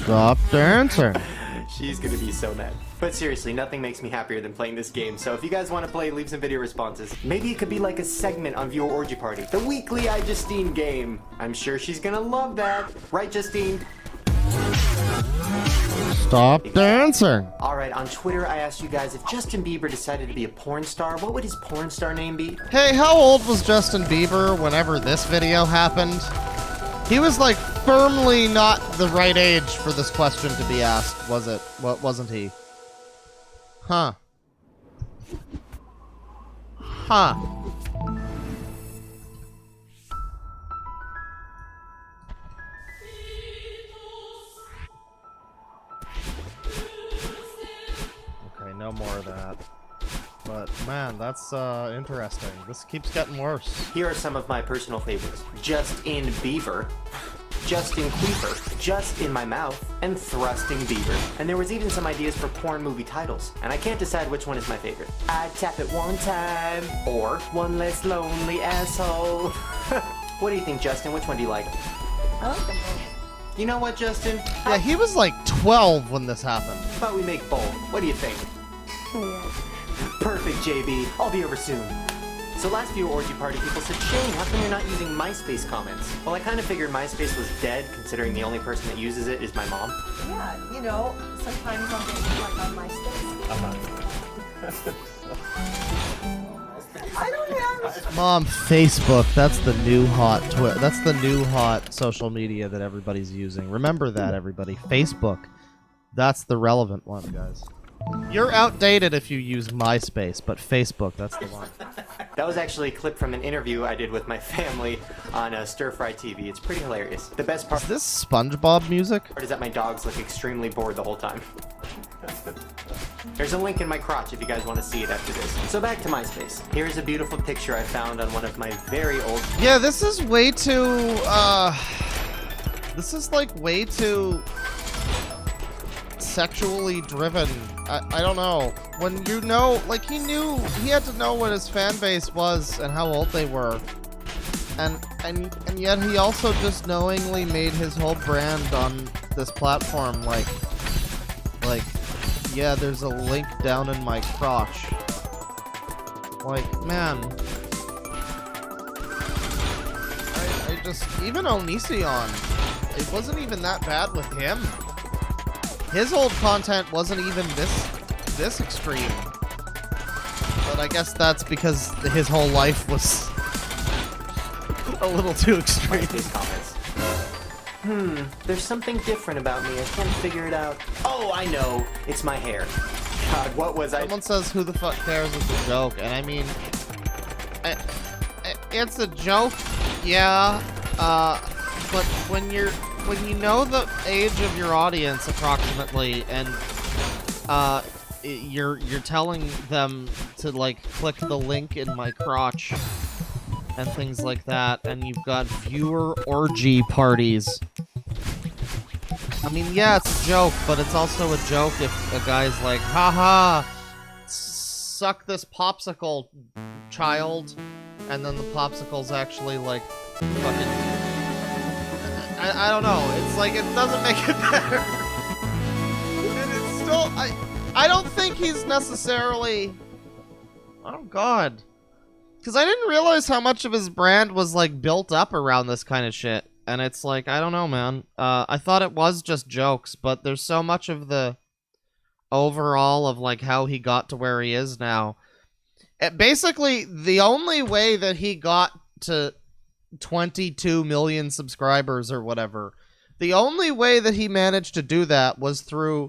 Stop dancing. She's gonna be so mad. But seriously, nothing makes me happier than playing this game, so if you guys want to play, leave some video responses. Maybe it could be like a segment on Viewer Orgy Party. The weekly Justine game. I'm sure she's gonna love that. Right, Justine? Stop dancing. Alright, on Twitter I asked you guys if Justin Bieber decided to be a porn star, what would his porn star name be? Hey, how old was Justin Bieber whenever this video happened? He was like firmly not the right age for this question to be asked, was it? What wasn't he? Huh. Huh. Okay, no more of that. But man, that's interesting. This keeps getting worse. Here are some of my personal favorites. Just in Beaver, Just in Queeper, Just in My Mouth, and Thrusting Beaver. And there was even some ideas for porn movie titles. And I can't decide which one is my favorite. I'd tap it one time, or One Less Lonely Asshole. What do you think, Justin? Which one do you like? I like them both. You know what, Justin? Yeah, he was like 12 when this happened. How about we make bold? What do you think? Yeah. Perfect, JB. I'll be over soon. So last Viewer Orgy Party, people said, Shane, how come you're not using MySpace comments? Well, I kind of figured MySpace was dead, considering the only person that uses it is my mom. Yeah, you know, sometimes I'll get like on MySpace. I don't have. Mom, Facebook. That's the new hot That's the new hot social media that everybody's using. Remember that, everybody. Facebook. That's the relevant one, guys. You're outdated if you use MySpace, but Facebook, that's the one. That was actually a clip from an interview I did with my family on Stir Fry TV. It's pretty hilarious. The best part Is this SpongeBob music? is that my dogs look extremely bored the whole time. There's a link in my crotch if you guys want to see it after this. So back to MySpace. Here's a beautiful picture I found on one of my very old... Yeah, this is way too, this is like way too sexually driven. I don't know. When you know, like he had to know what his fan base was and how old they were. And yet he also just knowingly made his whole brand on this platform like, yeah, there's a link down in my crotch. Like, man. I just, even Onision, it wasn't even that bad with him. His old content wasn't even this extreme. But I guess that's because his whole life was a little too extreme. MySpace comments. There's something different about me. I can't figure it out. Oh, I know. It's my hair. God, what was I... Someone says, who the fuck cares? It's a joke. And I mean, it's a joke, yeah. But when you know the age of your audience approximately, and you're telling them to like click the link in my crotch and things like that, and you've got viewer orgy parties. I mean, yeah, it's a joke, but it's also a joke if a guy's like, haha, suck this popsicle, child, and then the popsicle's actually like fucking... I don't know. It's like, it doesn't make it better. And it's still... I don't think he's necessarily... Oh, God. Because I didn't realize how much of his brand was, like, built up around this kind of shit. And it's like, I don't know, man. I thought it was just jokes, but there's so much of the overall of, like, how he got to where he is now. Basically, the only way that he got to 22 million subscribers or whatever, the only way that he managed to do that was through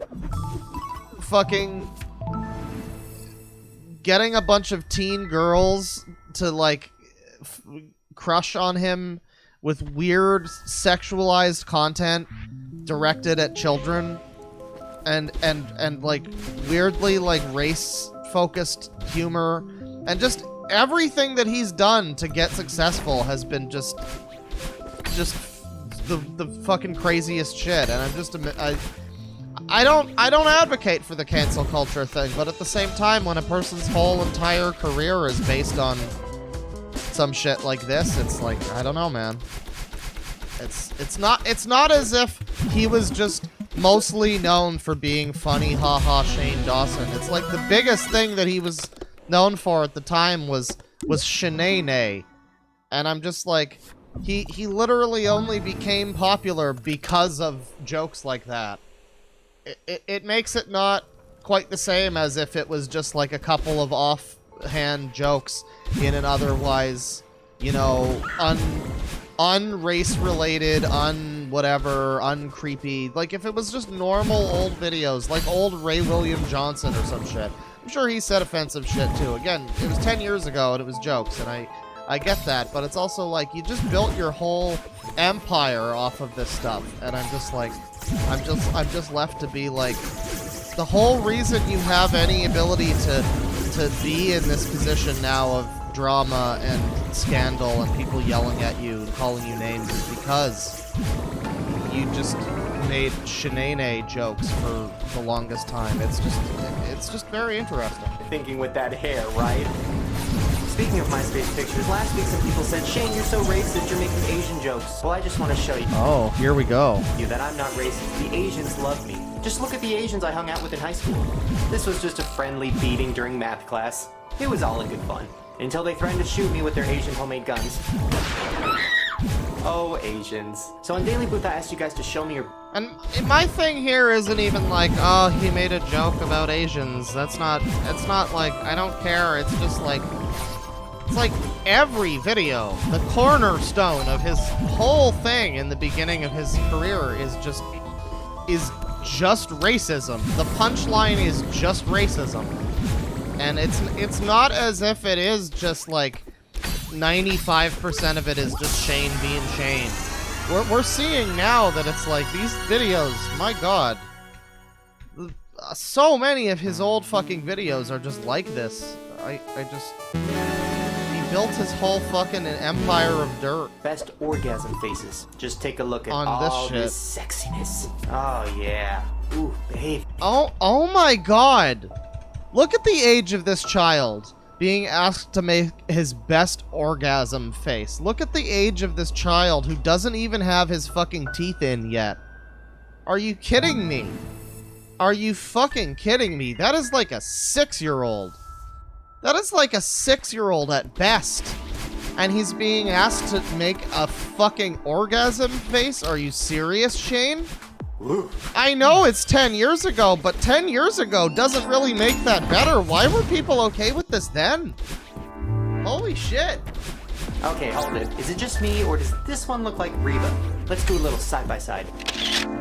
fucking getting a bunch of teen girls to like crush on him with weird sexualized content directed at children and like weirdly like race focused humor, and just everything that he's done to get successful has been just the fucking craziest shit. And I'm just I don't advocate for the cancel culture thing, but at the same time, when a person's whole entire career is based on some shit like this, it's like, I don't know, man. It's not as if he was just mostly known for being funny, haha, Shane Dawson. It's like the biggest thing that he was known for at the time was Shanae. And I'm just like, he literally only became popular because of jokes like that. It makes it not quite the same as if it was just like a couple of offhand jokes in an otherwise, you know, un-race related, un-whatever, un-creepy. Like, if it was just normal old videos, like old Ray William Johnson or some shit. I'm sure he said offensive shit, too. Again, it was 10 years ago, and it was jokes, and I get that, but it's also like, you just built your whole empire off of this stuff, and I'm just like, I'm just left to be like, the whole reason you have any ability to be in this position now of drama and scandal and people yelling at you and calling you names is because you just made Shanae jokes for the longest time. It's just very interesting. Thinking with that hair, right? Speaking of MySpace pictures, last week some people said, Shane, you're so racist, you're making Asian jokes. Well, I just want to show you Here we go. that I'm not racist. The Asians love me. Just look at the Asians I hung out with in high school. This was just a friendly beating during math class. It was all in good fun. Until they threatened to shoot me with their Asian homemade guns. Oh, Asians. So on Daily Booth, I asked you guys to show me your... And my thing here isn't even like, oh, he made a joke about Asians. It's not like, I don't care. It's just like, it's like every video, the cornerstone of his whole thing in the beginning of his career is just racism. The punchline is just racism. And it's not as if it is just like 95% of it is just Shane being Shane. We're seeing now that it's like these videos, my god. So many of his old fucking videos are just like this. He built his whole fucking empire of dirt. Best orgasm faces. Just take a look at On all this this sexiness. Oh, yeah. Ooh, babe. Oh my god. Look at the age of this child being asked to make his best orgasm face. Look at the age of this child who doesn't even have his fucking teeth in yet. Are you kidding me? Are you fucking kidding me? That is like a 6-year-old. That is like a 6-year-old at best. And he's being asked to make a fucking orgasm face? Are you serious, Shane? Ooh. I know it's 10 years ago, but 10 years ago doesn't really make that better. Why were people okay with this then? Holy shit. Okay, hold it. Is it just me, or does this one look like Reba? Let's do a little side-by-side.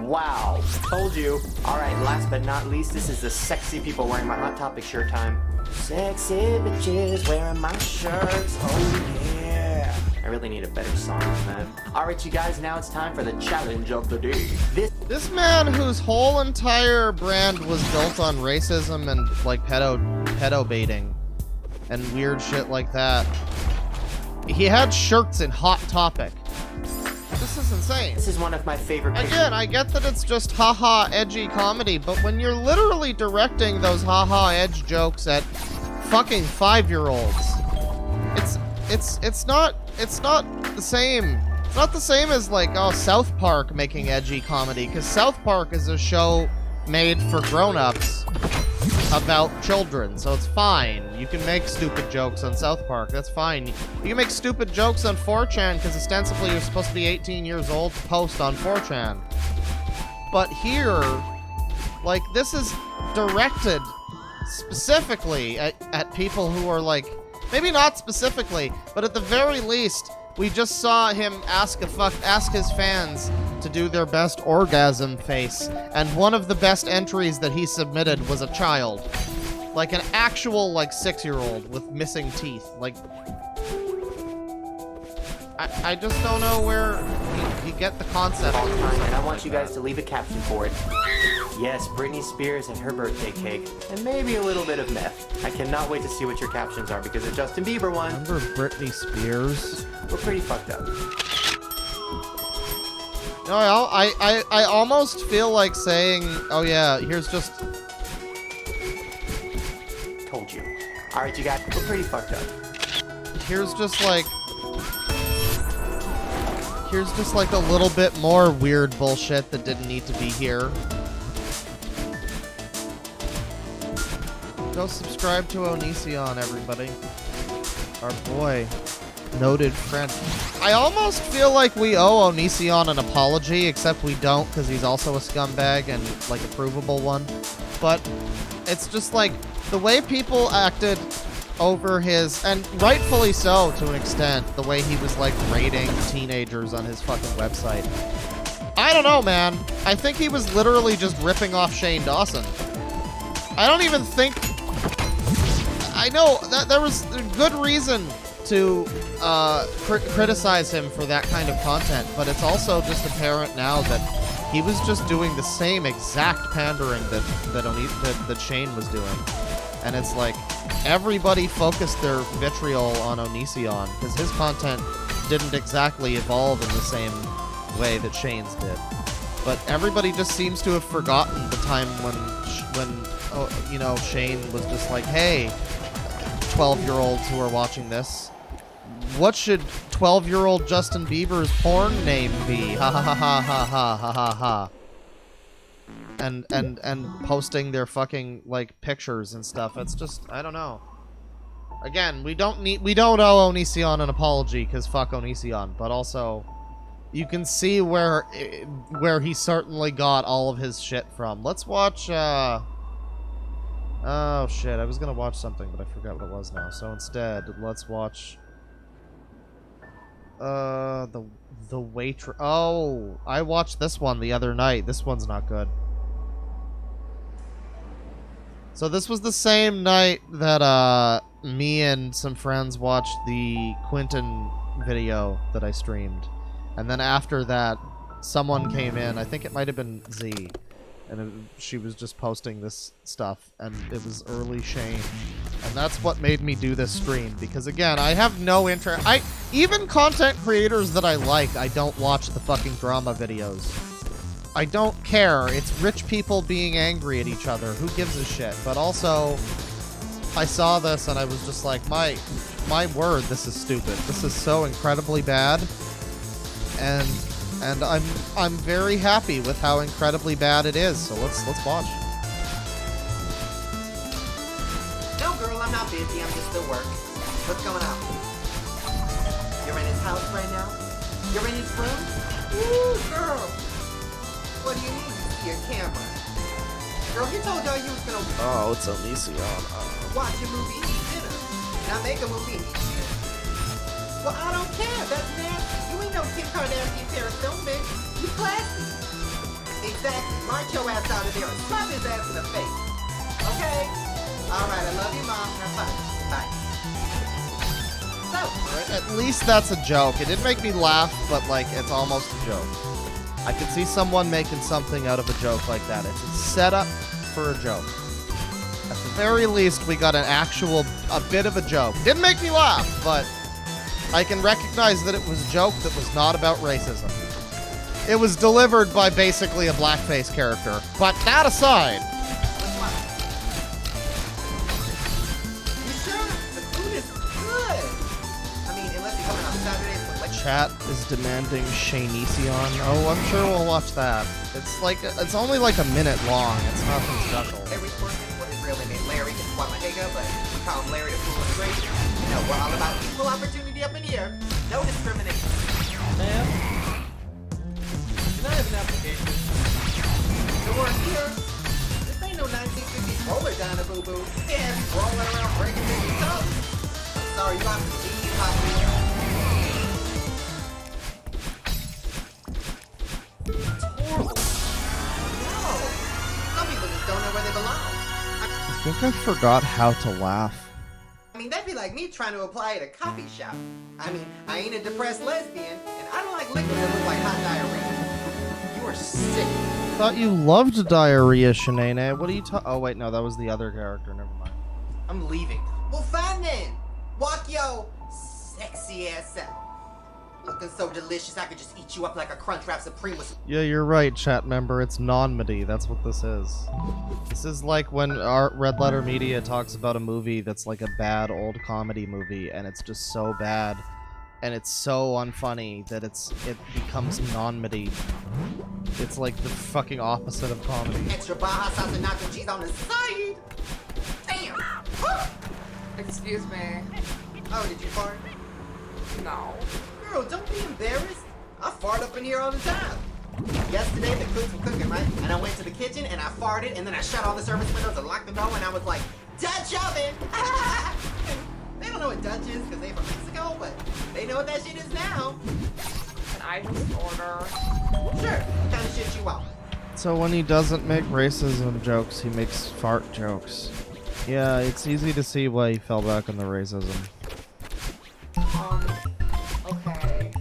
Wow. Told you. Alright, last but not least, this is the sexy people wearing my Hot Topic shirt time. Sexy bitches wearing my shirts. Oh, yeah. I really need a better song than that. Alright, you guys, now it's time for the challenge of the day. This man whose whole entire brand was built on racism and, like, pedo baiting and weird shit like that. He had shirts in Hot Topic. This is insane. This is one of my favorite pictures. Again, I get that it's just haha edgy comedy, but when you're literally directing those haha edge jokes at fucking 5-year-olds, it's not the same. It's not the same as like, oh, South Park making edgy comedy, because South Park is a show made for grown-ups about children, so it's fine. You can make stupid jokes on South Park, that's fine. You can make stupid jokes on 4chan, because ostensibly you're supposed to be 18 years old to post on 4chan. But here, like, this is directed specifically at people who are like, maybe not specifically, but at the very least, we just saw him ask his fans to do their best orgasm face, and one of the best entries that he submitted was a child. Like an actual, like, 6-year-old with missing teeth. Like, I just don't know where you get the concept. All time, and I want you guys to leave a caption for it. Yes, Britney Spears and her birthday cake, and maybe a little bit of meth. I cannot wait to see what your captions are, because the Justin Bieber one, Remember Britney Spears? we're pretty fucked up. No, I almost feel like saying, oh yeah, here's just... Told you. Alright, you guys, we're pretty fucked up. Here's just like a little bit more weird bullshit that didn't need to be here. Go subscribe to Onision, everybody. Our boy. Noted friend. I almost feel like we owe Onision an apology, except we don't, because he's also a scumbag and, like, a provable one. But it's just, like, the way people acted over his, and rightfully so to an extent, the way he was, like, rating teenagers on his fucking website. I don't know, man. I think he was literally just ripping off Shane Dawson. I don't even think... I know that there was good reason to criticize him for that kind of content, but it's also just apparent now that he was just doing the same exact pandering that Shane was doing. And it's like, everybody focused their vitriol on Onision, because his content didn't exactly evolve in the same way that Shane's did. But everybody just seems to have forgotten the time when you know, Shane was just like, hey, 12-year-olds who are watching this, what should 12-year-old Justin Bieber's porn name be? Ha ha ha ha ha ha ha ha ha. And posting their fucking, like, pictures and stuff. It's just, I don't know. Again, we don't owe Onision an apology, because fuck Onision, but also, you can see where he certainly got all of his shit from. Let's watch, oh shit, I was gonna watch something, but I forgot what it was now. So instead, let's watch... the waitress... Oh, I watched this one the other night. This one's not good. So this was the same night that, me and some friends watched the Quentin video that I streamed. And then after that, someone came in, I think it might have been Z, and she was just posting this stuff, and it was early Shane. And that's what made me do this stream, because again, I have no interest. Even content creators that I like, I don't watch the fucking drama videos. I don't care. It's rich people being angry at each other. Who gives a shit? But also, I saw this and I was just like, my word, this is stupid. This is so incredibly bad. And I'm very happy with how incredibly bad it is. So let's watch. No, girl, I'm not busy. I'm just at work. What's going on? You're in his house right now? You're in his room? Ooh, girl. What do you mean you see your camera? Girl, he told y'all you was gonna... Oh, it's Onision. Watch a movie, eat dinner. Not make a movie, eat dinner. Well, I don't care. That's nasty. You ain't no Kim Kardashian Terracil, bitch. You classy. Exactly. March your ass out of there and slap his ass in the face. Okay? Alright, I love you, Mom. Have fun. Bye. So, At least that's a joke. It didn't make me laugh, but, like, it's almost a joke. I could see someone making something out of a joke like that. It's a setup for a joke. At the very least, we got a bit of a joke. Didn't make me laugh, but I can recognize that it was a joke that was not about racism. It was delivered by basically a blackface character. But that aside... you sure? The food is good. I mean, unless you're coming on Saturdays with like... Chat is demanding Shaneation. Oh, I'm sure we'll watch that. It's only like a minute long. It's nothing special. Every person, what is really named Larry, is Wamahega, but we call him Larry the Fool and Great. You know, we're all about equal opportunity up in here. No discrimination. Ma'am? Can I have an application? The word here, this ain't no 1950s roller down a boo-boo. Yeah, rolling around breaking people's toes. I'm sorry, you have to see me, some people just don't know where they belong. I think I forgot how to laugh. I mean, that'd be like me trying to apply at a coffee shop. I mean, I ain't a depressed lesbian, and I don't like liquid that look like hot diarrhea. You are sick. Thought you loved diarrhea, Shanae. What are you talking? Oh wait, no, that was the other character. Never mind. I'm leaving. Well, fine then. Walk yo sexy ass out. Looking so delicious, I could just eat you up like a Crunchwrap Supreme with... Yeah, you're right, chat member. It's non-midi. That's what this is. This is like when our Red Letter Media talks about a movie that's like a bad old comedy movie, and it's just so bad, and it's so unfunny that it becomes non-midi. It's like the fucking opposite of comedy. Extra Baja sauce and nacho cheese on the side. Damn. Excuse me. Oh, did you fart? No. Girl, don't be embarrassed. I fart up in here all the time. Yesterday, the cooks were cooking, right? And I went to the kitchen and I farted, and then I shut all the service windows and locked the door, and I was like, Dutch oven! They don't know what Dutch is because they from Mexico, but they know what that shit is now. Can I just order? Sure, what kind of shit you want? So when he doesn't make racism jokes, he makes fart jokes. Yeah, it's easy to see why he fell back on the racism. Okay.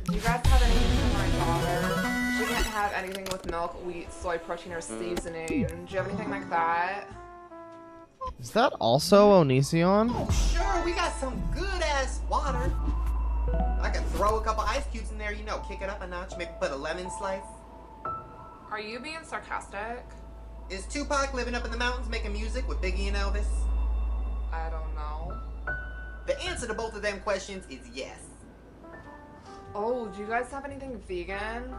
Do you guys have anything for my daughter? She can't have anything with milk, wheat, soy protein, or seasoning. Do you have anything like that? Is that also Onision? Oh, sure, we got some good-ass water. I could throw a couple ice cubes in there, you know, kick it up a notch, maybe put a lemon slice. Are you being sarcastic? Is Tupac living up in the mountains making music with Biggie and Elvis? I don't know. The answer to both of them questions is yes. Oh, do you guys have anything vegan?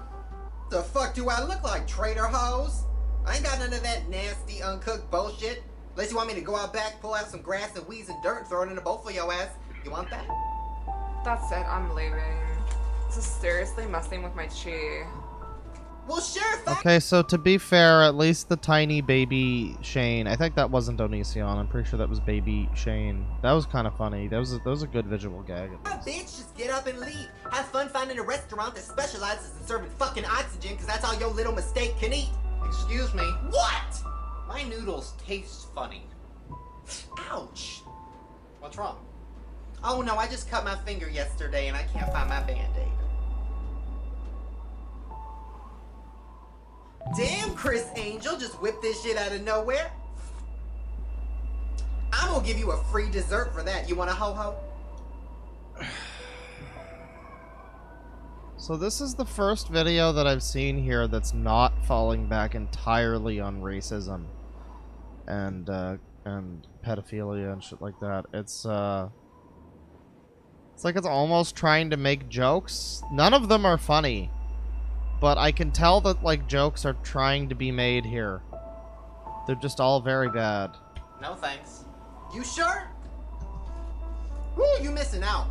The fuck do I look like, traitor hoes? I ain't got none of that nasty, uncooked bullshit. Unless you want me to go out back, pull out some grass and weeds and dirt, and throw it in a bowl for your ass. You want that? That's it, I'm leaving. This is seriously messing with my chi. Well, sure, fuck. Okay, so to be fair, at least the tiny baby Shane, I think that wasn't Onision, I'm pretty sure that was baby Shane. That was kind of funny. That was a good visual gag. Bitch, just get up and leave. Have fun finding a restaurant that specializes in serving fucking oxygen, because that's all your little mistake can eat. Excuse me. What? My noodles taste funny. Ouch. What's wrong? Oh no, I just cut my finger yesterday and I can't find my Band-Aid. Damn, Chris Angel just whipped this shit out of nowhere. I'm gonna give you a free dessert for that. You want a ho-ho? So this is the first video that I've seen here that's not falling back entirely on racism and pedophilia and shit like that. It's like it's almost trying to make jokes. None of them are funny, but I can tell that like jokes are trying to be made here. They're just all very bad. No thanks. You sure? Woo, you missing out.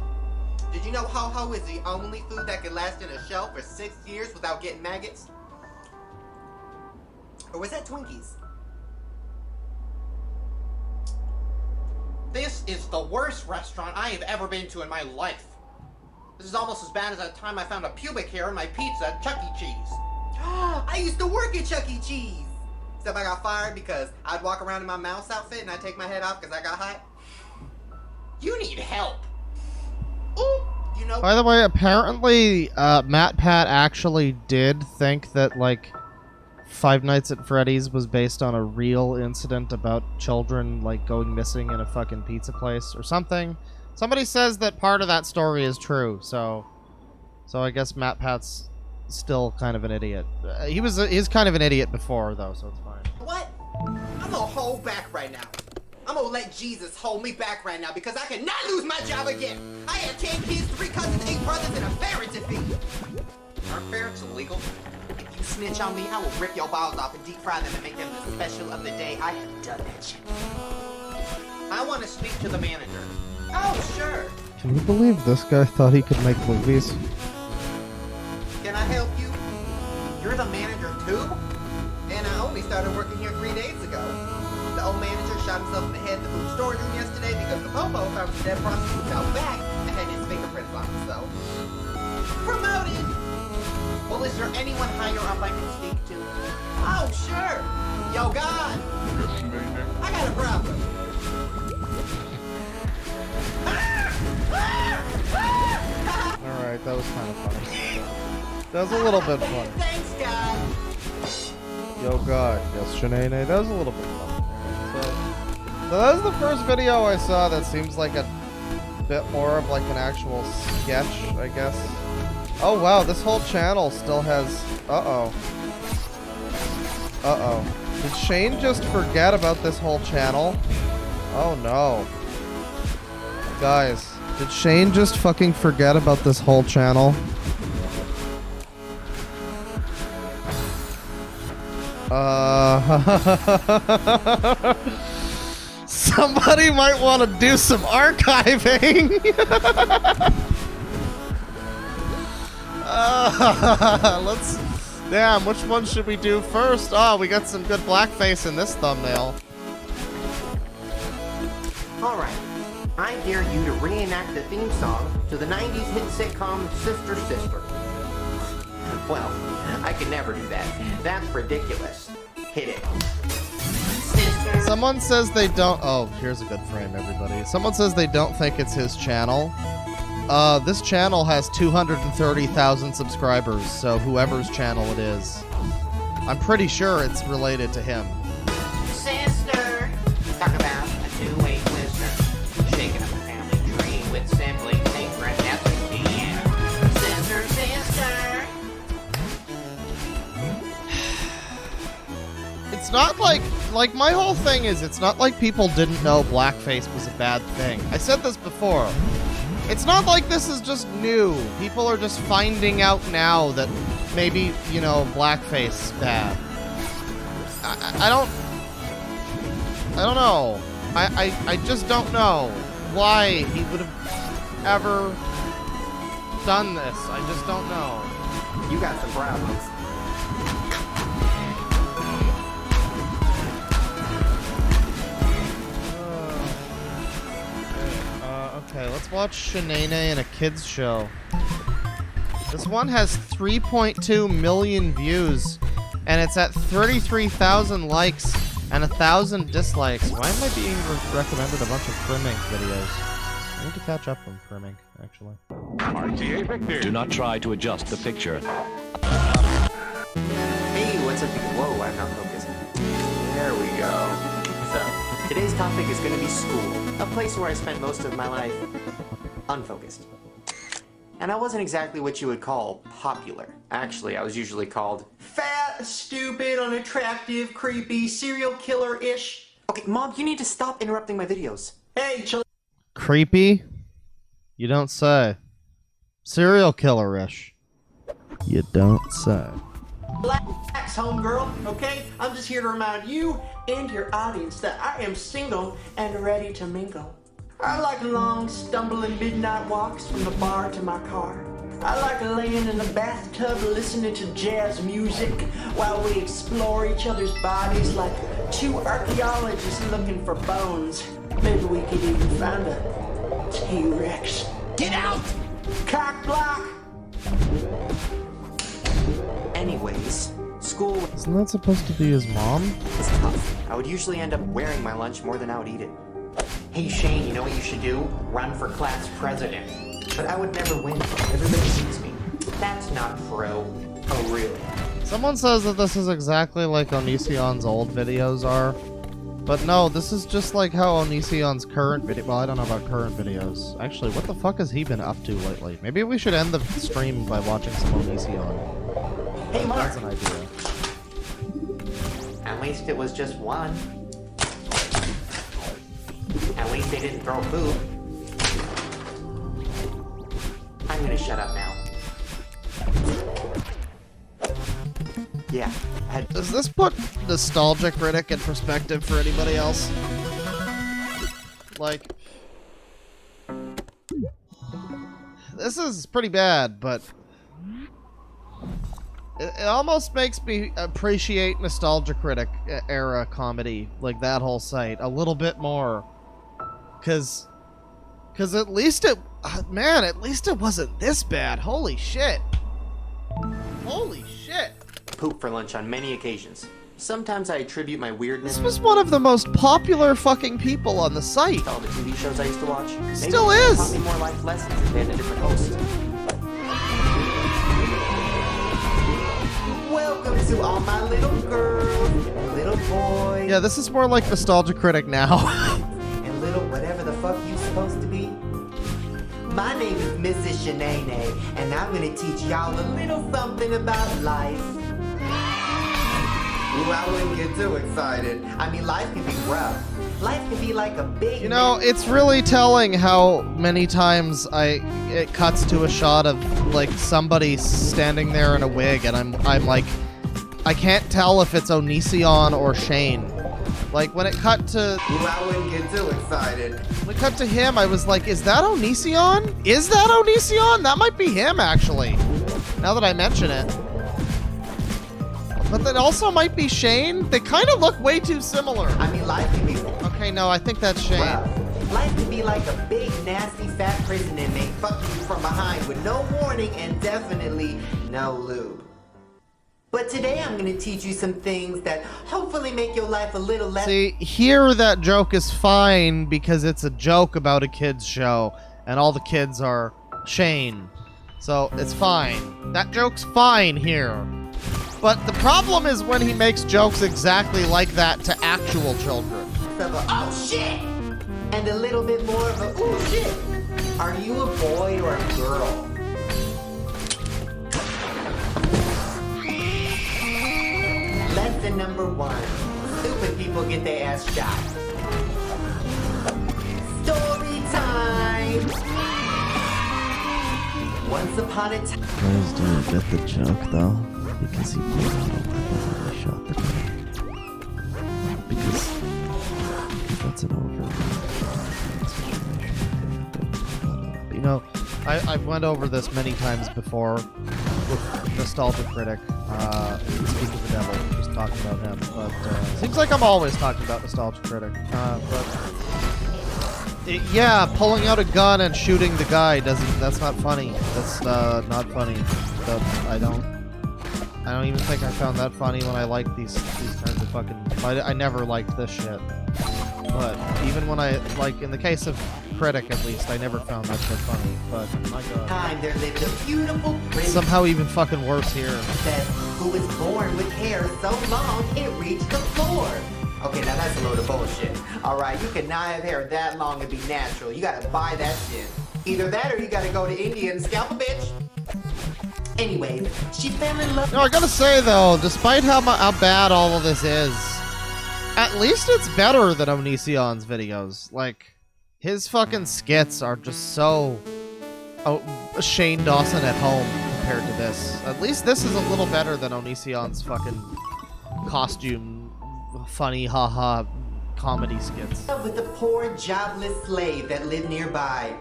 Did you know ho-ho is the only food that can last in a shell for 6 years without getting maggots? Or was that Twinkies? This is the worst restaurant I have ever been to in my life. This is almost as bad as that time I found a pubic hair in my pizza at Chuck E. Cheese. I used to work at Chuck E. Cheese. Except I got fired because I'd walk around in my mouse outfit and I'd take my head off because I got hot. You need help. Ooh, you know. By the way, apparently Matt Pat actually did think that like Five Nights at Freddy's was based on a real incident about children like going missing in a fucking pizza place or something. Somebody says that part of that story is true, so I guess Matt Pat's still kind of an idiot. He's kind of an idiot before though, so it's fine. What? I'm gonna hold back right now. I'm gonna let Jesus hold me back right now because I cannot lose my job again. I had 10 kids, 3 cousins, 8 brothers, and a ferret to feed. Aren't ferrets illegal? If you snitch on me, I will rip your balls off and deep fry them and make them the special of the day. I have done that shit. I want to speak to the manager. Oh, sure. Can you believe this guy thought he could make movies? Can I help you? You're the manager too? And I only started working here 3 days ago. The old manager shot himself in the head in the food storage room yesterday because the popo found some dead prostitutes out back and had his fingerprints on himself. Promoted! Well, is there anyone higher up I can speak to? Oh, sure! Yo, God! I got a problem. Alright, that was kind of funny. That was a little bit funny. Thanks, God! Yo God, yes, Shanae, that was a little bit funny. So that was the first video I saw that seems like a bit more of like an actual sketch, I guess. Oh wow, this whole channel still has... Uh-oh. Uh-oh. Did Shane just forget about this whole channel? Oh no. Guys, did Shane just fucking forget about this whole channel? Somebody might want to do some archiving. Let's. Damn, which one should we do first? Oh, we got some good blackface in this thumbnail. Alright, I dare you to reenact the theme song to the 90s hit sitcom Sister Sister. Well, I could never do that. That's ridiculous. Hit it. Sister. Someone says they don't. Oh, here's a good frame, everybody. Someone says they don't think it's his channel. This channel has 230,000 subscribers, so whoever's channel it is, I'm pretty sure it's related to him. Sister. Talk about a two-way twister. Shaking up the family tree with siblings secret recipe. Sister, sister. It's not like my whole thing is, it's not like people didn't know blackface was a bad thing. I said this before. It's not like this is just new. People are just finding out now that maybe, you know, blackface is bad. I don't know. I just don't know why he would have ever done this. I just don't know. You got some problems. Okay, let's watch Shanae in a kids show. This one has 3.2 million views, and it's at 33,000 likes and 1,000 dislikes. Why am I being recommended a bunch of Primink videos? I need to catch up on Primink, actually. RTA Victor. Do not try to adjust the picture. Hey, what's up? Whoa, I'm not focused. There we go. So, today's topic is going to be school, a place where I spent most of my life unfocused. And I wasn't exactly what you would call popular. Actually, I was usually called fat, stupid, unattractive, creepy, serial killer-ish. Okay, Mom, you need to stop interrupting my videos. Hey, chill. Creepy? You don't say. Serial killer-ish. You don't say. Relax, homegirl, okay? I'm just here to remind you and your audience that I am single and ready to mingle. I like long, stumbling midnight walks from the bar to my car. I like laying in the bathtub listening to jazz music while we explore each other's bodies like two archaeologists looking for bones. Maybe we could even find a T-Rex. Get out! Cock block! Anyways, school Isn't that supposed to be his mom? was tough. I would usually end up wearing my lunch more than I would eat it. Hey Shane, you know what you should do? Run for class president. But I would never win. Everybody sees me. That's not true. Oh, really? Someone says that this is exactly like Onision's old videos are. But no, this is just like how Onision's current video. Well, I don't know about current videos. Actually, what the fuck has he been up to lately? Maybe we should end the stream by watching some Onision. Hey Mark! That's an idea. At least it was just one. At least they didn't throw poop. I'm gonna shut up now. Yeah, Does this put Nostalgia Critic in perspective for anybody else? Like, this is pretty bad, but it almost makes me appreciate Nostalgia Critic era comedy, like that whole site, a little bit more. Cause at least it, man, at least it wasn't this bad. Holy shit. Holy shit. poop for lunch on many occasions. Sometimes I attribute my weirdness This was one of the most popular fucking people on the site. to all the TV shows I used to watch. Maybe Still it is. taught me more life lessons if they had a different host. Welcome to all my little girls, little boys, Yeah, this is more like Nostalgia Critic now. and little whatever the fuck you supposed to be. My name is Mrs. Shanae, and I'm gonna teach y'all a little something about life. Ooh, I wouldn't get too excited. I mean, life can be rough. Life can be like a big. You know, it's really telling how many times it cuts to a shot of like somebody standing there in a wig, and I'm like, I can't tell if it's Onision or Shane. Like, when it cut to... Ooh, I wouldn't get too excited. When it cut to him, I was like, is that Onision? Is that Onision? That might be him, actually. Now that I mention it. But that also might be Shane. They kind of look way too similar. I mean, life can be... Okay, no, I think that's Shane. Well, life can be like a big, nasty, fat prison inmate fucking you from behind with no warning and definitely no lube. But today I'm gonna teach you some things that hopefully make your life a little less... See, here that joke is fine because it's a joke about a kid's show, and all the kids are Shane. So, it's fine. That joke's fine here. But the problem is when he makes jokes exactly like that to actual children. Of a, oh shit! And a little bit more of a, ooh shit! Are you a boy or a girl? Lesson number 1. Stupid people get their ass shot. Story time! Once upon a time... Guys, do you get the joke though? Because he pulled out a weapon and he shot the guy. Because that's an over situation. You know, I've went over this many times before with Nostalgia Critic. Speak of the Devil, just talking about him. But seems like I'm always talking about Nostalgia Critic. Yeah, pulling out a gun and shooting the guy that's not funny. That's not funny. I don't even think I found that funny when I liked these kinds of fucking... I never liked this shit. But even when I, like, in the case of Critic at least, I never found that shit funny. But, my god. Time there lived a beautiful prince Somehow even fucking worse here. who was born with hair so long it reached the floor. Okay, now that's a load of bullshit. Alright, you cannot have hair that long and be natural. You gotta buy that shit. Either that or you gotta go to India and scalp a bitch. Anyways, she fell in love. No, I gotta say though, despite how bad all of this is, at least it's better than Onision's videos. Like, his fucking skits are just so Shane Dawson at home compared to this. At least this is a little better than Onision's fucking costume, funny haha comedy skits. With the poor jobless slave that lived nearby.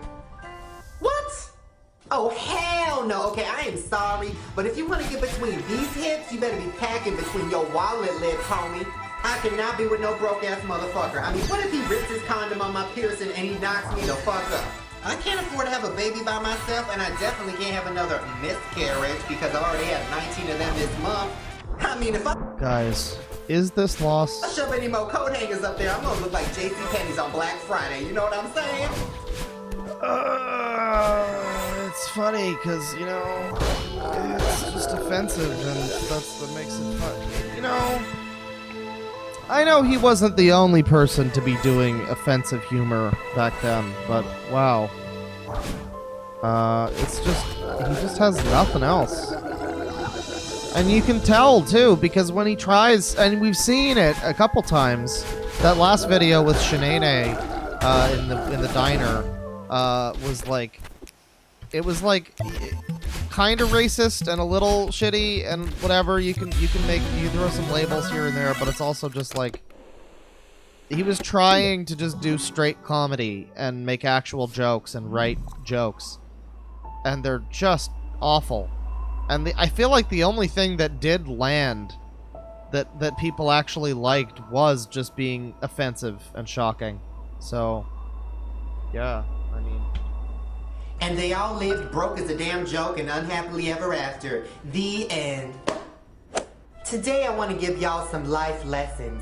What? Oh, hell no. Okay, I am sorry, but if you want to get between these hips, you better be packing between your wallet lips, homie. I cannot be with no broke-ass motherfucker. I mean, what if he rips his condom on my piercing and he knocks me the fuck up? I can't afford to have a baby by myself, and I definitely can't have another miscarriage because I already have 19 of them this month. I mean, if I Guys, is this lost? shove any more coat hangers up there, I'm gonna look like JCPenney's on Black Friday. You know what I'm saying? It's funny because, you know, it's just offensive and that's what makes it fun. You know, I know he wasn't the only person to be doing offensive humor back then, but wow. It's just, he just has nothing else. And you can tell too, because when he tries, and we've seen it a couple times, that last video with Shanae in the diner was like, it was like kind of racist and a little shitty and whatever. You can throw some labels here and there, but it's also just like he was trying to just do straight comedy and make actual jokes and write jokes, and they're just awful. And I feel like the only thing that did land that people actually liked was just being offensive and shocking. So yeah, I mean. And they all lived broke as a damn joke and unhappily ever after. The end. Today I want to give y'all some life lessons.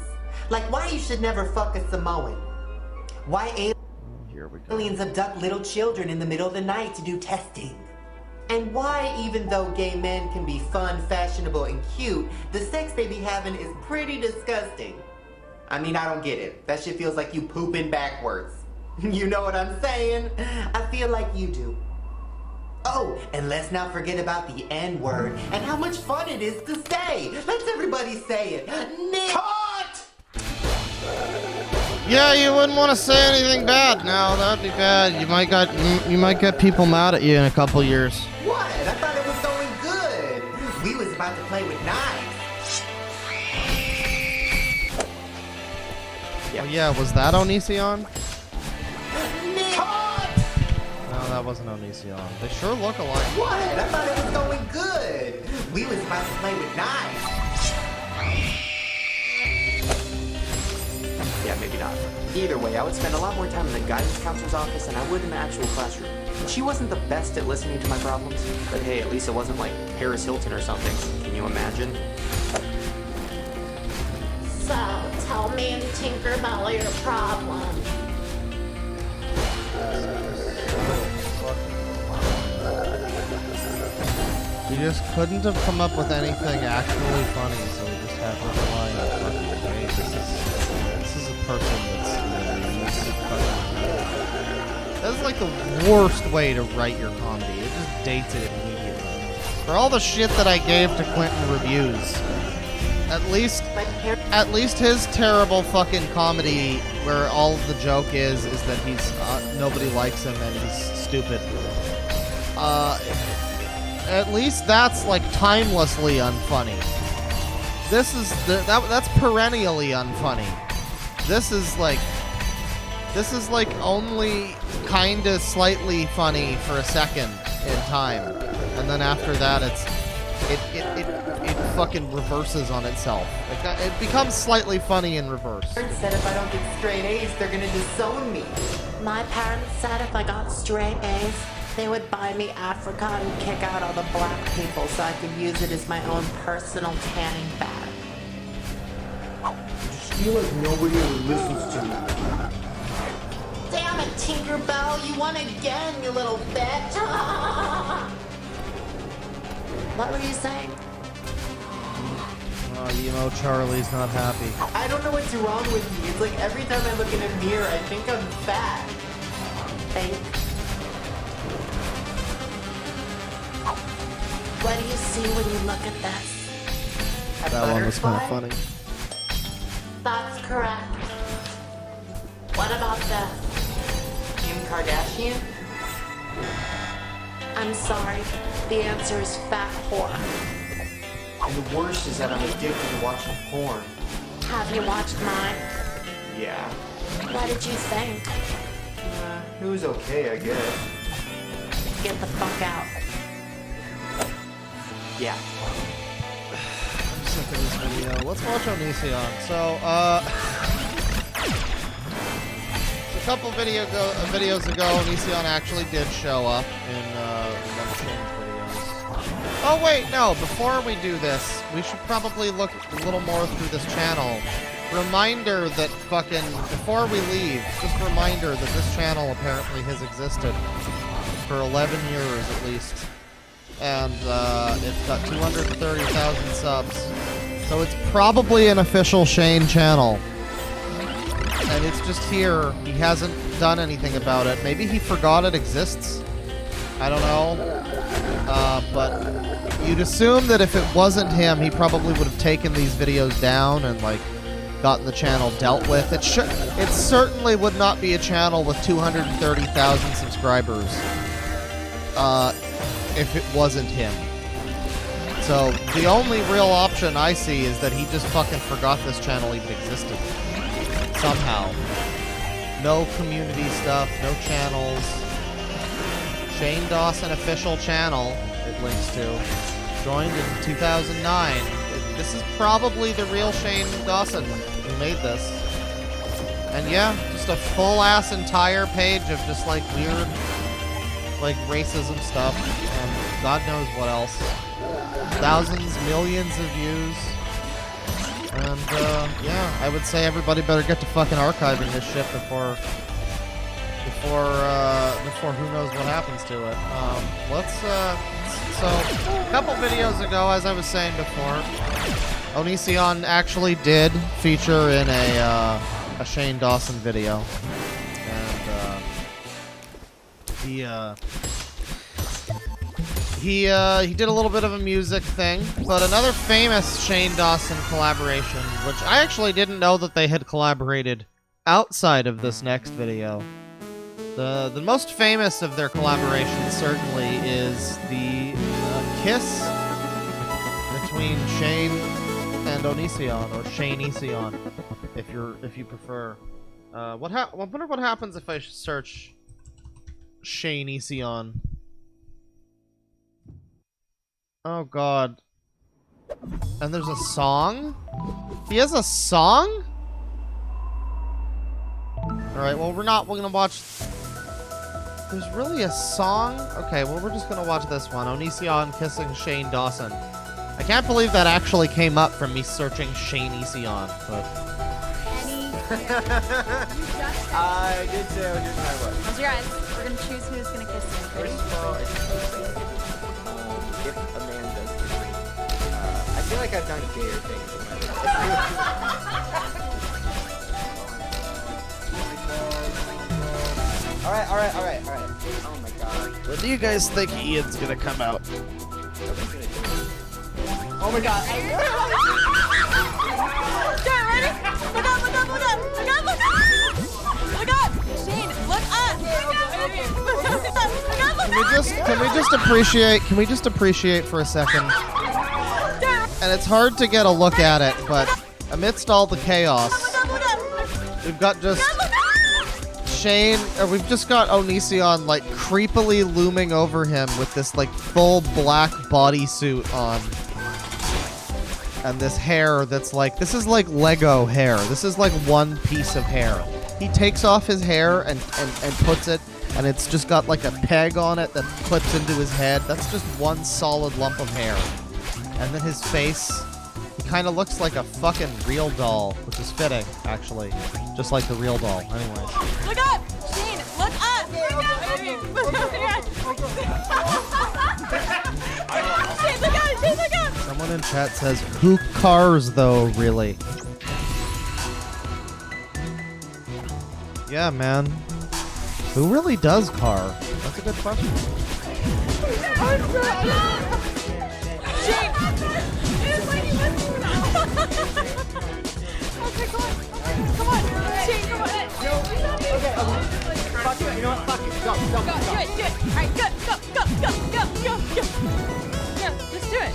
Like why you should never fuck a Samoan. Why Here we go. aliens abduct little children in the middle of the night to do testing. And why, even though gay men can be fun, fashionable, and cute, the sex they be having is pretty disgusting. I mean, I don't get it. That shit feels like you pooping backwards. You know what I'm saying? I feel like you do. Oh, and let's not forget about the N-word and how much fun it is to say. Let's everybody say it. Cut! Yeah, you wouldn't want to say anything bad. No, that'd be bad. You might get people mad at you in a couple years. What? I thought it was going good. We was about to play with knives. Yeah. Oh yeah, was that Onision? Cut! No, that wasn't Onision. They sure look alike. What? I thought it was going good. We was about to play with knives. Yeah, maybe not. Either way, I would spend a lot more time in the guidance counselor's office than I would in the actual classroom. She wasn't the best at listening to my problems, but hey, at least it wasn't like Paris Hilton or something. Can you imagine? So, tell me in Tinkerbell your problem. You just couldn't have come up with anything actually funny, so we just had to rely on fucking Jay. This is a person that's That's like the worst way to write your comedy. It just dates it immediately. For all the shit that I gave to Clinton Reviews, at least his terrible fucking comedy, where all of the joke is that he's nobody likes him and he's stupid. At least that's like timelessly unfunny. This is that's perennially unfunny. This is like only kinda slightly funny for a second in time, and then after that it fucking reverses on itself. It becomes slightly funny in reverse. Parents said if I don't get straight A's, they're gonna disown me. My parents said if I got straight A's, they would buy me Africa and kick out all the black people so I could use it as my own personal tanning bag. I just feel like nobody ever listens to me. Damn it, Tinkerbell, you won again, you little bitch. What were you saying? Oh, emo Charlie's not happy. I don't know what's wrong with me. It's like every time I look in a mirror, I think I'm fat. Think. What do you see when you look at this? That one was kind of funny. That's correct. What about this? Kim Kardashian? I'm sorry. The answer is fat whore. And the worst is that I'm addicted to watching porn. Have you watched mine? Yeah. What did you think? It was okay, I guess. Get the fuck out. Yeah. I'm sick of this video. Let's watch Onision. So, a couple videos ago, Onision actually did show up in one of Shane's videos. Oh wait, no, before we do this, we should probably look a little more through this channel. Reminder that fucking, before we leave, just a reminder that this channel apparently has existed for 11 years at least. And it's got 230,000 subs. So it's probably an official Shane channel. And it's just here. He hasn't done anything about it. Maybe he forgot it exists. I don't know. But you'd assume that if it wasn't him, he probably would have taken these videos down and, like, gotten the channel dealt with. It certainly would not be a channel with 230,000 subscribers. If it wasn't him. So, the only real option I see is that he just fucking forgot this channel even existed. Somehow. No community stuff, no channels. Shane Dawson official channel, it links to. Joined in 2009. This is probably the real Shane Dawson who made this. And yeah, just a full-ass entire page of just, like, weird, like, racism stuff, and God knows what else. Thousands, millions of views. And, yeah, I would say everybody better get to fucking archiving this shit before who knows what happens to it. So, a couple videos ago, as I was saying before, Onision actually did feature in a Shane Dawson video. And, he did a little bit of a music thing, but another famous Shane Dawson collaboration, which I actually didn't know that they had collaborated outside of this next video. The most famous of their collaborations certainly is the kiss between Shane and Onision, or Shane Esion, if you prefer. I wonder what happens if I search Shane Esion. Oh god. And there's a song? He has a song? Alright, well we're gonna watch... There's really a song? Okay, well we're just gonna watch this one. Onision kissing Shane Dawson. I can't believe that actually came up from me searching Shane Esion, but... I did too. Here's my word. Close your eyes. We're gonna choose who's gonna kiss you. Ready? First of all, if a man does kiss me, I feel like I've done gayer things in my life. Alright. Oh my god. When do you guys think Ian's gonna come out? Oh my god. Get ready? Look up! Shane, look up! Can we just appreciate for a second? And it's hard to get a look at it, but amidst all the chaos, we've got just Shane, or we've just got Onision like creepily looming over him with this like full black bodysuit on. And this hair that's like, this is like Lego hair. This is like one piece of hair. He takes off his hair and puts it, and it's just got like a peg on it that clips into his head. That's just one solid lump of hair. And then his face, he kind of looks like a fucking real doll, which is fitting, actually. Just like the real doll. Anyways. Look up! Shane, look up! Shane, look up! Someone in chat says, who cars though, really? Yeah, man. Who really does car? That's a good question. Shane! Okay, come on. Shane, come on. Okay. Fuck it. You know what? Fuck it. Go. Do it. Alright, go. Yeah, just do it.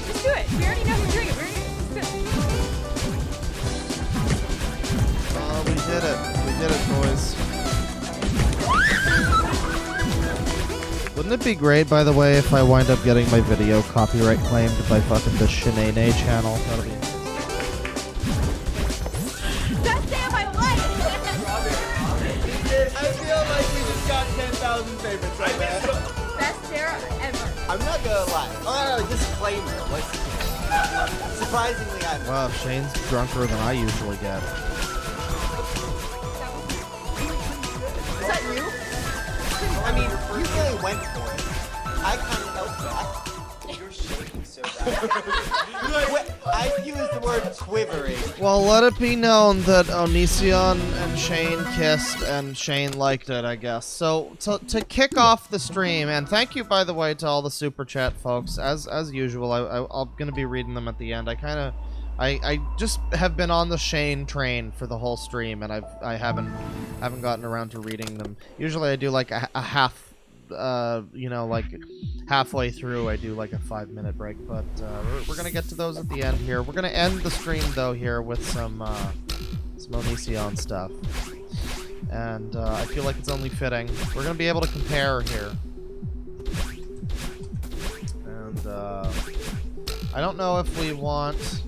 We already know who's doing it. We did it, boys. Wouldn't it be great, by the way, if I wind up getting my video copyright claimed by fucking the Shenane channel? That'll be... Best day of my life! I feel like we just got 10,000 favorites right there. Best Sarah ever. I'm not gonna lie. Oh, disclaimer. Surprisingly, I'm. Wow, Shane's drunker than I usually get. Is that you? I mean, you really went for it. I kind of helped that. You're shaking so bad. I used the word quivering. Well, let it be known that Onision and Shane kissed, and Shane liked it, I guess. So, to kick off the stream, and thank you, by the way, to all the super chat folks. As usual, I'm gonna be reading them at the end. I just have been on the Shane train for the whole stream, and I haven't gotten around to reading them. Usually, I do like a half. Like halfway through I do like a 5-minute break, but we're gonna get to those at the end here. We're gonna end the stream though here with some Onision stuff, and I feel like it's only fitting. We're gonna be able to compare here, and I don't know if we want...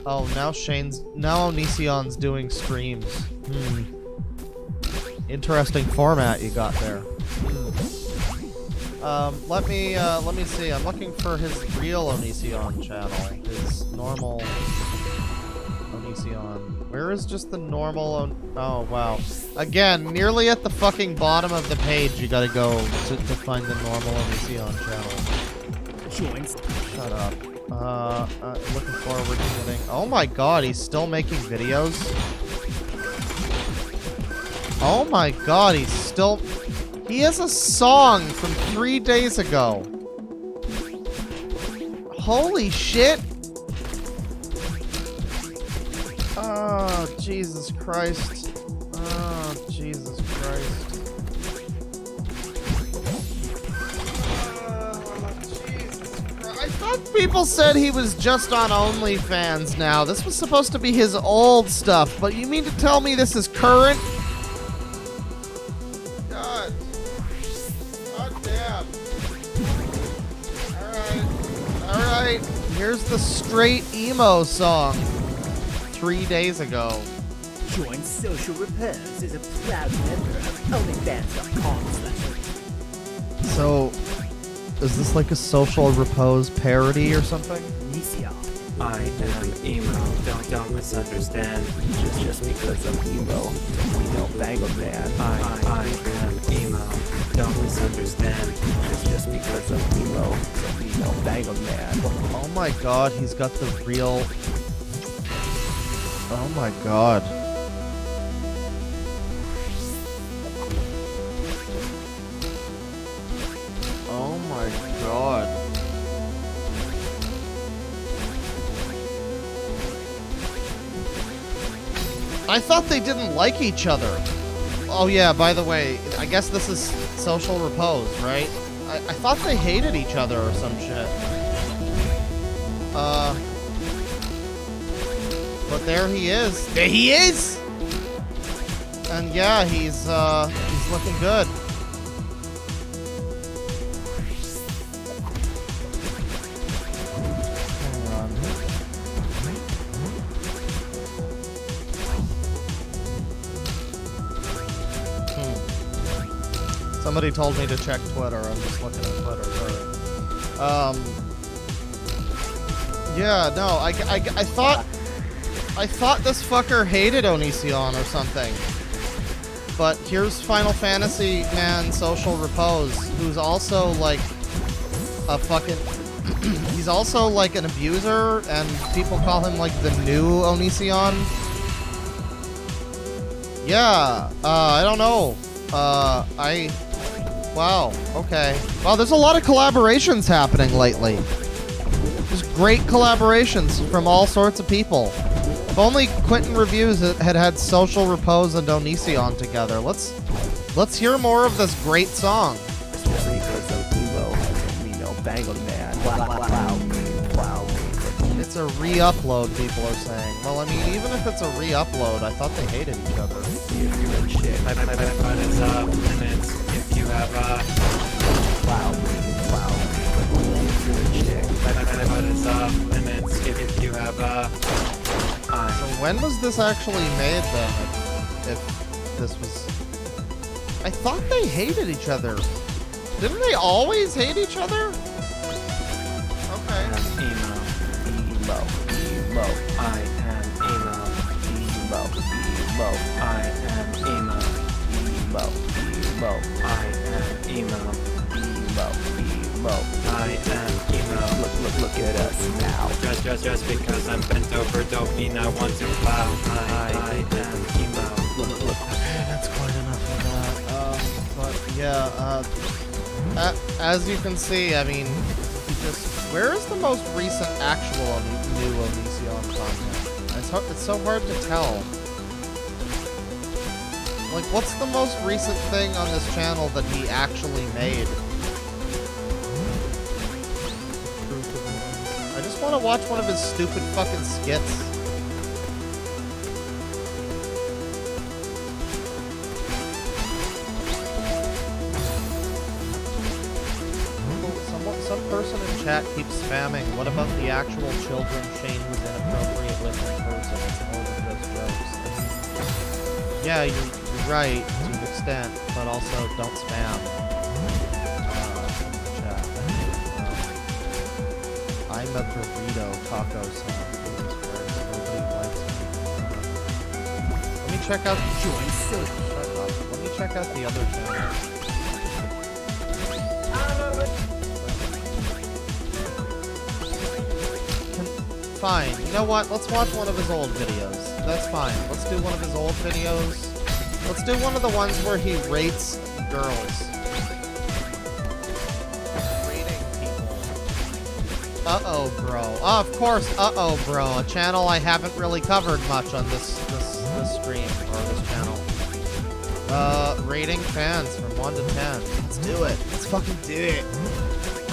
Oh, now Onision's doing streams. Interesting format you got there. Let me see. I'm looking for his real Onision channel. His normal Onision. Where is just the normal Oh, wow. Again, nearly at the fucking bottom of the page you gotta go to find the normal Onision channel. Shut up. Looking forward to getting... Oh my god, he's still making videos? Oh my god, he's still... He has a song from 3 days ago. Holy shit. Oh, Jesus Christ. Oh, Jesus Christ. Oh, Jesus Christ. I thought People said he was just on OnlyFans now. This was supposed to be his old stuff, but you mean to tell me this is current? God. God damn. Alright. Here's the straight emo song. 3 days ago. Join Social Repairs is a proud member of OnlyFans.com. So, is this like a Social Repose parody or something? I am emo, don't misunderstand. Just because I'm emo, don't bangle man. I am emo, don't misunderstand. Just because I'm emo, don't bangle man. Oh my god, he's got the real... Oh my god. Oh my god. I thought they didn't like each other. Oh yeah, by the way, I guess this is Social Repose, right? I thought they hated each other or some shit. But there he is. There he is! And yeah, he's looking good. Somebody told me to check Twitter. I'm just looking at Twitter. Sorry. Yeah, no, I thought this fucker hated Onision or something. But here's Final Fantasy Man Social Repose, who's also like a fucking... he's also like an abuser, and people call him like the new Onision. Yeah, I don't know. Wow, okay. Wow, there's a lot of collaborations happening lately. There's great collaborations from all sorts of people. If only Quentin Reviews had Social Repose and Onision together. Let's hear more of this great song. It's a re-upload, people are saying. Well, I mean, even if it's a re-upload, I thought they hated each other. If you have So when was this actually made then? If this was... I thought they hated each other. Didn't they always hate each other? Okay. emo. I am emo. I am emo. I am emo. I am emo. Look at us now. Just because I'm bent over don't mean I want to plow. I am emo. Look. That's quite enough of that. But yeah, as you can see, I mean, where is the most recent actual new Onision content? It's so hard to tell. Like, what's the most recent thing on this channel that he actually made? I just want to watch one of his stupid fucking skits. Some person in chat keeps spamming. What about the actual children Shane was inappropriate with in person? It's more than just jokes. Yeah, you're right to an extent, but also don't spam. Chat. I'm a burrito taco sound. Nobody likes me. Let me check out. Shut up. Let me check out the other channel. Fine. You know what? Let's watch one of his old videos. That's fine. Let's do one of his old videos. Let's do one of the ones where he rates girls. Rating people. Uh-oh, bro. Oh, of course, uh-oh, bro. A channel I haven't really covered much on this stream, or this channel. Rating fans from 1 to 10. Let's do it. Let's fucking do it.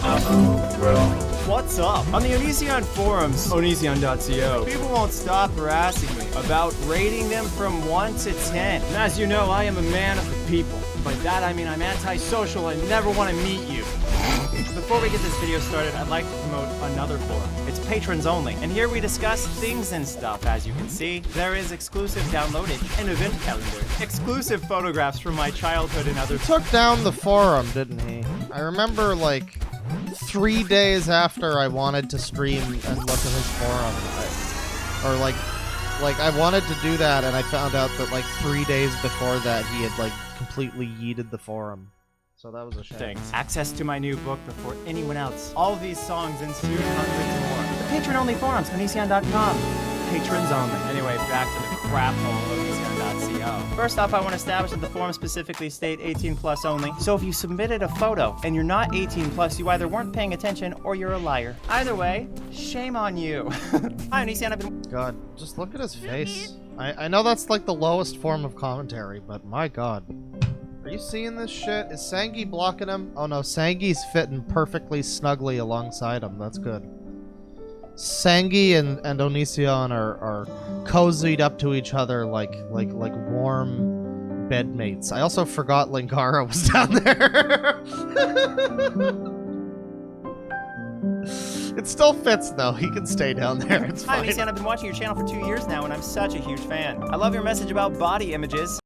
Uh-oh, bro. What's up? On the Onision forums, onision.co, people won't stop harassing me about rating them from 1 to 10. And as you know, I am a man of the people. By that I mean I'm antisocial and never want to meet you. Before we get this video started, I'd like to promote another forum. It's patrons only, and here we discuss things and stuff. As you can see, there is exclusive downloadage, an event calendar, exclusive photographs from my childhood and other— Took down the forum, didn't he? I remember, like, 3 days after I wanted to stream and look at his forum, I wanted to do that, and I found out that, like, 3 days before that, he had, like, completely yeeted the forum. So that was a shame. Things. Access to my new book before anyone else. All of these songs and soon hundreds more. The patron-only forums, onision.com. Patrons only. Anyway, back to the crap hole of onision.co. First off, I want to establish that the forums specifically state 18 plus only. So if you submitted a photo and you're not 18 plus, you either weren't paying attention or you're a liar. Either way, shame on you. Hi, Onision, I've been— God, just look at his face. I know that's like the lowest form of commentary, but my God. Are you seeing this shit? Is Sangi blocking him? Oh no, Sangi's fitting perfectly snugly alongside him. That's good. Sangi and Onision are cozied up to each other like warm bedmates. I also forgot Lingara was down there. It still fits though. He can stay down there. It's Hi, fine. Onision, I've been watching your channel for 2 years now and I'm such a huge fan. I love your message about body images.